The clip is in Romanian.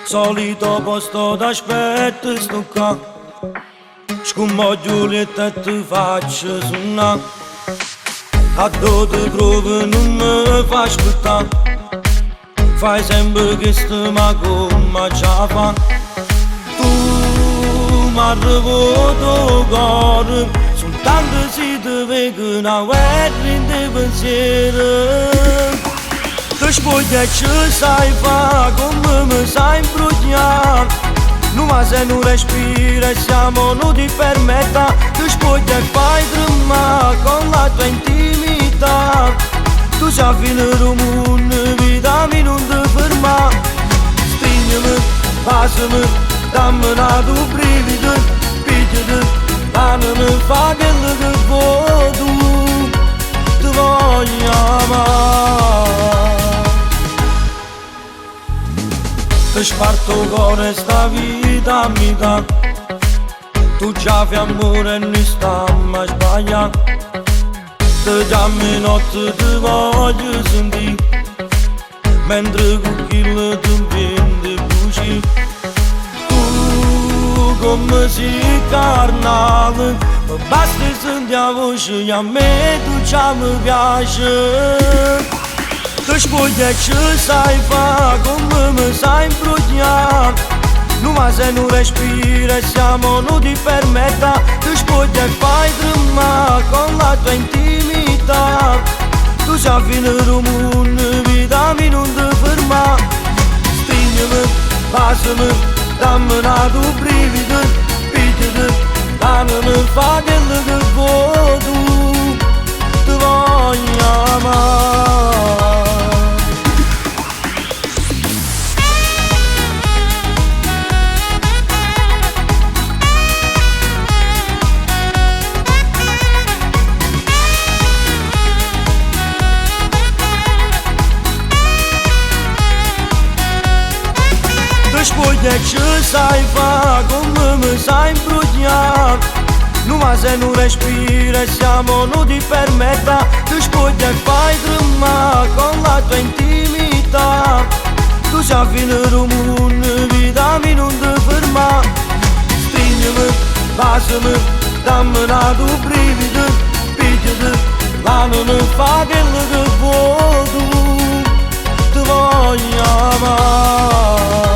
Solito posto d'aspetto sto qua, scummo Giulietta ti faccio suonare. A dove ti trovi non mi fa ascoltare, fai sempre che stima come ci fa. Tu mi arrivo tuo cuore, soltanto se ti vedo una guerra in te pensiero. Că spoglia ce sai fa, come mi sai imbrugliare. Numai se nu respira, siamo non ti permetta. Că spoglia fai drăma con la tua intimità. Tu sei fine român, vita mi non ti ferma. Stringi-mi, lasciami, dammi una tu brivido. Pigliati, danami, fa quello che vuoi tu. Ti voglio amare. Ti sparto cuore sta vita a metà. Tu già fai amore e non stiamo a sbagliare. Ti chiami notte ti voglio sentire, mentre con chi ti impende buci. Tu come sei carnale, basta senti la voce e a me tu già mi piace. Că spoglia ce sai fa, come mi sai imbrugliare. Numai se nu respira, siamo non ti permetta. Că spoglia fai drăma con la tua intimità. Tu sei fine român, vita mi non ti ferma. Stringi-mi, lasciami, dammi una tu brivido. Pigliati, danami, fa quello che vuoi tu. Ti voglio amare. Că spoglia ce sai fa, come mi sai imbrugliare. Numai se nu respira, siamo non ti permetta. Că spoglia fai drăma con la tua intimità. Tu sei fine român, vita mi non ti ferma. Stringi-mi, lasciami, dammi una tu brivido. Pigliati, danami, fa quello che vuoi tu. Ti voglio amare.